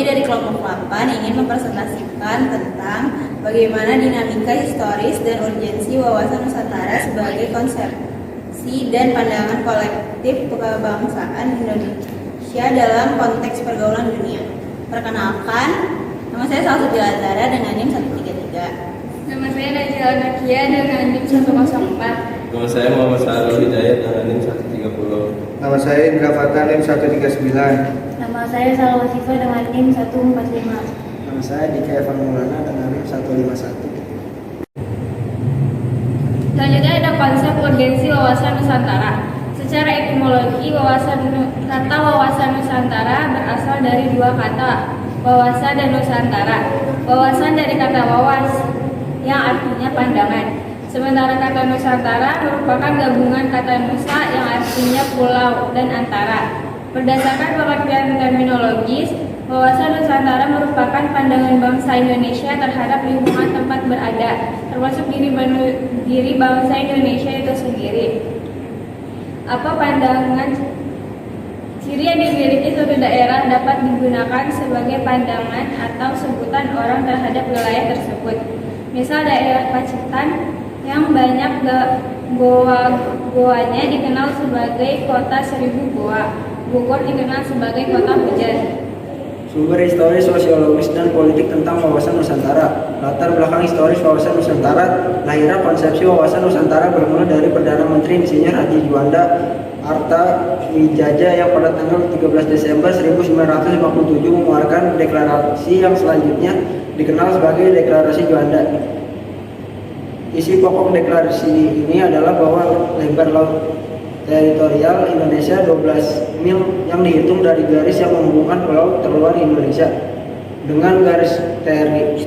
kami dari kelompok 8 ingin mempresentasikan tentang bagaimana dinamika historis dan urgensi wawasan Nusantara sebagai konsepsi dan pandangan kolektif kebangsaan Indonesia dalam konteks pergaulan dunia. Perkenalkan, nama saya Salsa Bilatara dengan NIM 133. Nama saya Najila Nakia dengan NIM 104. Nama saya Muhammad Sarul Hidayat dengan NIM 130. Nama saya Indra Fatah NIM 139. Nama saya Salwa Sifa dengan NIM 145. Nama saya Dika Evan Maulana dengan NIM 151. Selanjutnya ada konsep urgensi wawasan Nusantara. Secara etimologi, kata wawasan Nusantara berasal dari dua kata, wawasan dan Nusantara. Wawasan dari kata wawas, yang artinya pandangan. Sementara kata Nusantara merupakan gabungan kata Nusa yang artinya pulau dan antara. Berdasarkan pengertian terminologis, wawasan Nusantara merupakan pandangan bangsa Indonesia terhadap lingkungan tempat berada, termasuk diri bangsa Indonesia itu sendiri. Apa pandangan ciri yang dimiliki suatu daerah dapat digunakan sebagai pandangan atau sebutan orang terhadap wilayah tersebut. Misal daerah Pacitan yang banyak goa-goanya dikenal sebagai kota 1000 goa. Bogor dikenal sebagai kota hujan. Sumber historis, sosiologis, dan politik tentang wawasan Nusantara. Latar belakang historis wawasan Nusantara. Lahirnya konsepsi wawasan Nusantara bermula dari Perdana Menteri Insinyur Haji Juanda Arta Wijaja yang pada tanggal 13 Desember 1957 mengeluarkan deklarasi yang selanjutnya dikenal sebagai Deklarasi Juanda. Isi pokok deklarasi ini adalah bahwa lebar laut teritorial Indonesia 12 mil yang dihitung dari garis yang menghubungkan pulau terluar Indonesia. Dengan garis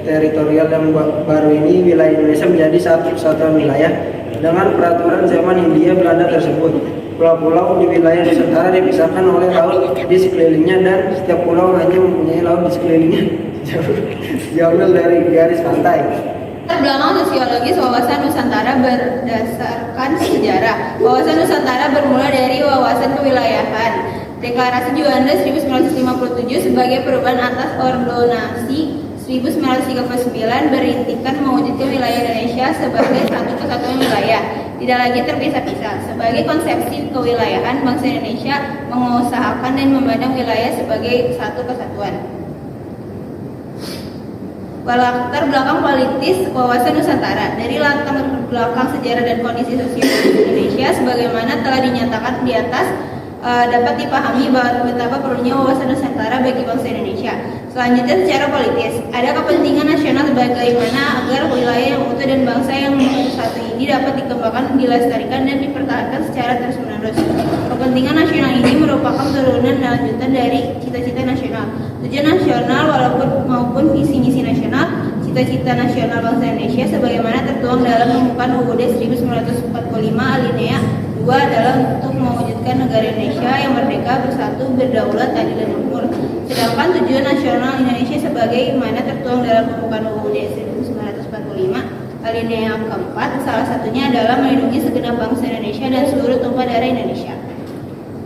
teritorial yang baru ini, wilayah Indonesia menjadi satu kesatuan wilayah dengan peraturan zaman Hindia Belanda tersebut. Pulau-pulau di wilayah Nusantara dipisahkan oleh laut di sekelilingnya dan setiap pulau hanya mempunyai laut di sekelilingnya jauh dari garis pantai. Latar belakang sosiologis wawasan Nusantara berdasarkan sejarah. Wawasan Nusantara bermula dari wawasan kewilayahan. Deklarasi Juanda 1957 sebagai perubahan atas ordonansi 1939 berintikan mewujudkan wilayah Indonesia sebagai satu kesatuan wilayah, tidak lagi terpisah-pisah. Sebagai konsepsi kewilayahan, bangsa Indonesia mengusahakan dan memandang wilayah sebagai satu kesatuan. Latar belakang politis wawasan Nusantara. Dari latar belakang sejarah dan kondisi sosial Indonesia sebagaimana telah dinyatakan di atas, dapat dipahami bahwa betapa perlunya wawasan Nusantara bagi bangsa Indonesia. Selanjutnya secara politis, ada kepentingan nasional bagaimana agar wilayah yang utuh dan bangsa yang satu ini dapat dikembangkan, dilestarikan, dan dipertahankan secara terus-menerus. Kepentingan nasional ini merupakan turunan lanjutan dari cita-cita nasional, tujuan nasional maupun visi-misi nasional, cita-cita nasional bangsa Indonesia sebagaimana tertuang dalam pembukaan UUD 1945 alinea 2 dalam untuk mewujudkan negara Indonesia yang merdeka, bersatu, berdaulat, adil, dan makmur. Sedangkan tujuan nasional Indonesia sebagaimana tertuang dalam pembukaan UUD 1945 alinea keempat, salah satunya adalah melindungi segenap bangsa Indonesia dan seluruh tumpah darah Indonesia.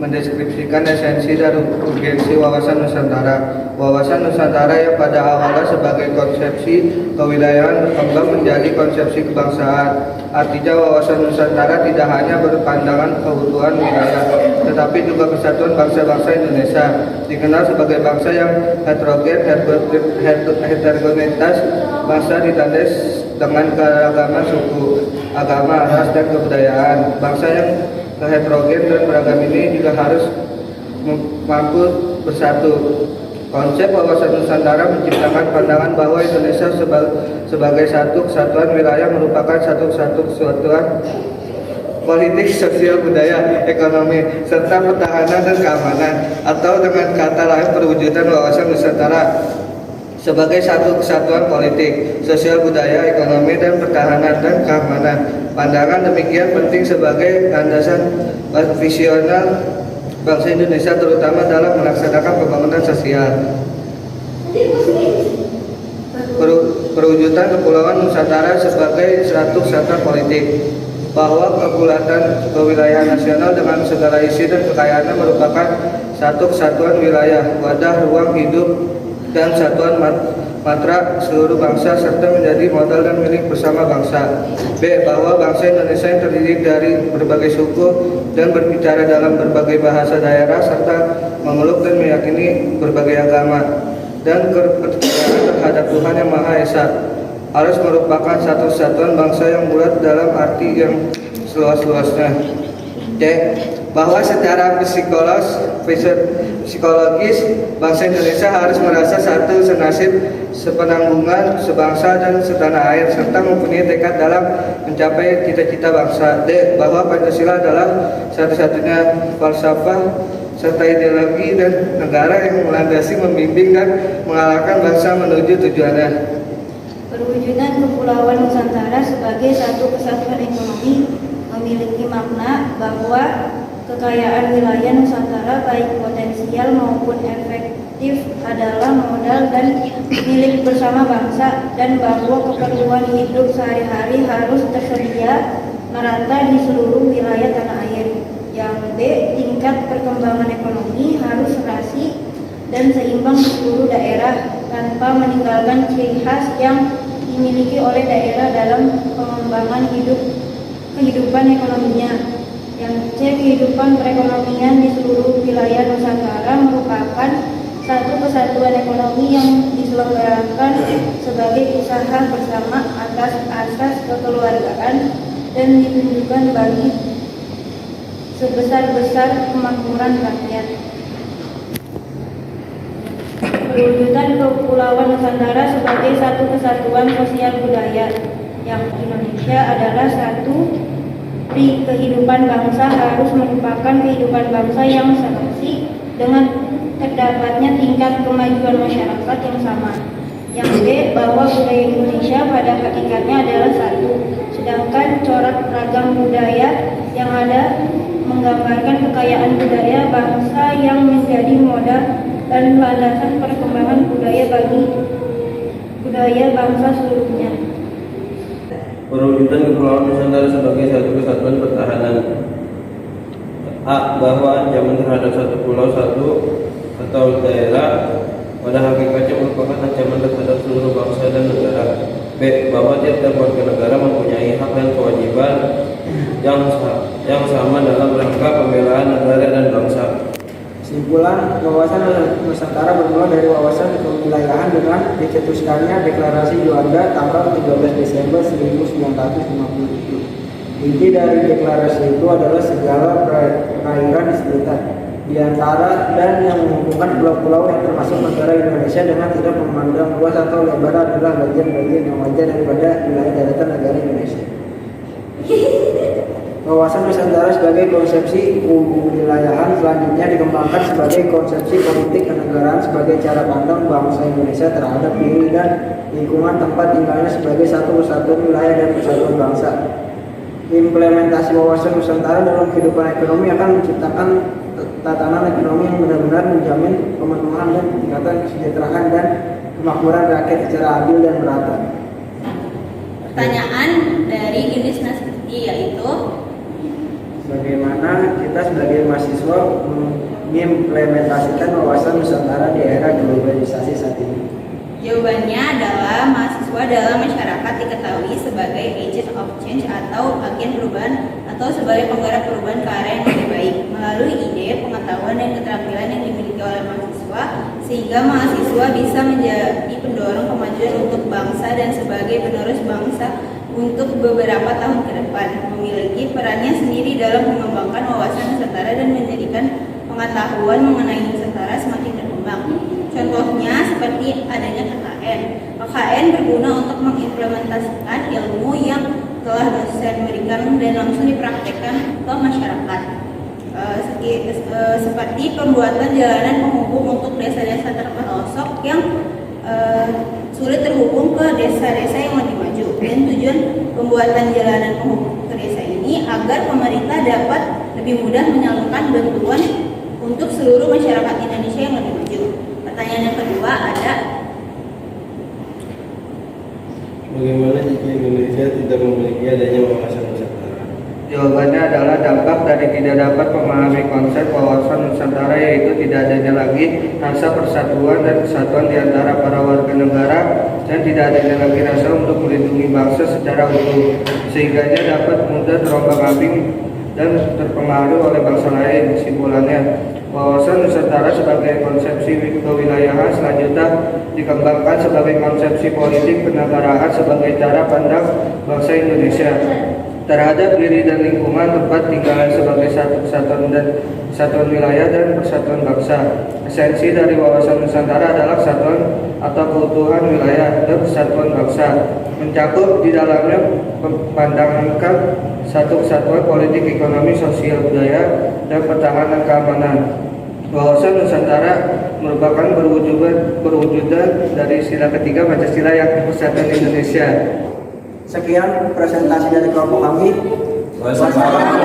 Mendeskripsikan esensi dan urgensi wawasan Nusantara. Wawasan Nusantara yang pada awalnya sebagai konsepsi kewilayahan berkembang menjadi konsepsi kebangsaan. Artinya wawasan Nusantara tidak hanya berpandangan keutuhan wilayah, tetapi juga kesatuan bangsa-bangsa Indonesia. Dikenal sebagai bangsa yang heterogen, heterogenitas bangsa ditandai dengan keragaman suku, agama, ras, dan kebudayaan. Bangsa yang heterogen dan beragam ini juga harus mampu bersatu. Konsep wawasan Nusantara menciptakan pandangan bahwa Indonesia sebagai satu kesatuan wilayah merupakan satu kesatuan politik, sosial, budaya, ekonomi, serta pertahanan dan keamanan, atau dengan kata lain perwujudan wawasan Nusantara sebagai satu kesatuan politik, sosial, budaya, ekonomi, dan pertahanan dan keamanan. Pandangan demikian penting sebagai landasan visional bangsa Indonesia terutama dalam melaksanakan pembangunan sosial. Perwujudan Kepulauan Nusantara sebagai satu kesatuan politik, bahwa kebulatan kewilayahan nasional dengan segala isi dan kekayaannya merupakan satu kesatuan wilayah, wadah ruang hidup dan satuan matra seluruh bangsa serta menjadi modal dan milik bersama bangsa. B. Bahwa bangsa Indonesia yang terdiri dari berbagai suku dan berbicara dalam berbagai bahasa daerah serta memeluk dan meyakini berbagai agama dan kepercayaan terhadap Tuhan Yang Maha Esa harus merupakan satu kesatuan bangsa yang bulat dalam arti yang seluas-luasnya. D. Bahwa secara psikologis bangsa Indonesia harus merasa satu, senasib, sepenanggungan, sebangsa dan setanah air serta mempunyai tekad dalam mencapai cita-cita bangsa. D. Bahwa Pancasila adalah satu-satunya falsafah serta ideologi dan negara yang melandasi, membimbing dan mengarahkan bangsa menuju tujuannya. Perwujudan Kepulauan Nusantara sebagai satu kesatuan ekonomi memiliki makna bahwa kekayaan wilayah Nusantara baik potensial maupun efektif adalah modal dan milik bersama bangsa, dan bahwa keperluan hidup sehari-hari harus tersedia merata di seluruh wilayah tanah air. Yang B. Tingkat perkembangan ekonomi harus serasi dan seimbang di seluruh daerah tanpa meninggalkan ciri khas yang dimiliki oleh daerah dalam pengembangan kehidupan ekonominya. Yang C. Kehidupan perekonomian di seluruh wilayah Nusantara merupakan satu kesatuan ekonomi yang diselenggarakan sebagai usaha bersama atas asas kekeluargaan dan ditunjukkan bagi sebesar-besar kemakmuran rakyat. Perwujudan Kepulauan Nusantara sebagai satu kesatuan sosial budaya yang Indonesia adalah satu di kehidupan bangsa harus merupakan kehidupan bangsa yang serasi dengan terdapatnya tingkat kemajuan masyarakat yang sama. Yang B. Bahwa budaya Indonesia pada hakikatnya adalah satu, sedangkan corak ragam budaya yang ada menggambarkan kekayaan budaya bangsa yang menjadi modal dan landasan perkembangan budaya bagi budaya bangsa seluruhnya. Perwujudan Kepulauan Nusantara sebagai satu kesatuan pertahanan. A. Bahwa ancaman terhadap satu pulau atau daerah pada hakikatnya merupakan ancaman terhadap seluruh bangsa dan negara. B. Bahwa tiap-tiap warga negara mempunyai hak dan kewajiban yang sama dalam rangka pembelaan negara dan bangsa. Kesimpulan, wawasan Nusantara bermula dari wawasan kewilayahan dengan dicetuskannya Deklarasi Juanda tanggal 13 Desember 1957. Inti dari deklarasi itu adalah segala perairan di sekitar, di antara dan yang menghubungkan pulau-pulau yang termasuk negara Indonesia dengan tidak memandang luas atau lebar adalah bagian-bagian yang wajar daripada wilayah daratan negara Indonesia. Wawasan Nusantara sebagai konsepsi kewilayahan selanjutnya dikembangkan sebagai konsepsi politik kenegaraan sebagai cara pandang bangsa Indonesia terhadap diri dan lingkungan tempat tinggalnya sebagai satu kesatuan wilayah dan kesatuan bangsa. Implementasi wawasan Nusantara dalam kehidupan ekonomi akan menciptakan tatanan ekonomi yang benar-benar menjamin pemenuhan dan peningkatan kesejahteraan dan kemakmuran rakyat secara adil dan merata. Pertanyaan dari Yunis Nasriti yaitu, bagaimana kita sebagai mahasiswa mengimplementasikan wawasan Nusantara di era globalisasi saat ini? Jawabannya adalah mahasiswa dalam masyarakat diketahui sebagai agent of change atau agen perubahan atau sebagai penggerak perubahan ke arah yang lebih baik melalui ide, pengetahuan dan keterampilan yang dimiliki oleh mahasiswa, sehingga mahasiswa bisa menjadi pendorong kemajuan untuk bangsa dan sebagai penerus bangsa untuk beberapa tahun ke depan, memiliki perannya sendiri dalam mengembangkan wawasan Nusantara dan menjadikan pengetahuan mengenai Nusantara semakin berkembang. Contohnya seperti adanya KKN. KKN berguna untuk mengimplementasikan ilmu yang telah dosen berikan dan langsung dipraktekkan ke masyarakat. Seperti pembuatan jalanan penghubung untuk desa-desa terpelosok yang sulit terhubung ke desa-desa yang lebih maju. Dan tujuan pembuatan jalanan penghubung ke desa ini agar pemerintah dapat lebih mudah menyalurkan bantuan untuk seluruh masyarakat Indonesia yang lebih maju. Pertanyaan yang kedua ada, bagaimana jika Indonesia tidak memiliki adanya wawasan Nusantara? Jawabannya adalah dampak dari tidak dapat memahami konsep wawasan Nusantara, yaitu tidak adanya lagi rasa persatuan dan kesatuan di antara para warga negara dan tidak adanya lagi rasa untuk melindungi bangsa secara utuh, sehingga dapat mudah terombang-ambing dan terpengaruh oleh bangsa lain. Kesimpulannya, wawasan Nusantara sebagai konsepsi kewilayahan selanjutnya dikembangkan sebagai konsepsi politik kenegaraan sebagai cara pandang bangsa Indonesia terhadap diri dan lingkungan tempat tinggal sebagai satu kesatuan wilayah dan persatuan bangsa. Esensi dari wawasan Nusantara adalah kesatuan atau keutuhan wilayah dan kesatuan bangsa, mencakup di dalamnya memandangkan satu kesatuan politik, ekonomi, sosial, budaya, dan pertahanan keamanan. Wawasan Nusantara merupakan perwujudan dari sila ketiga Pancasila, yakni Persatuan Indonesia. Sekian presentasi dari kelompok kami. Wassalamualaikum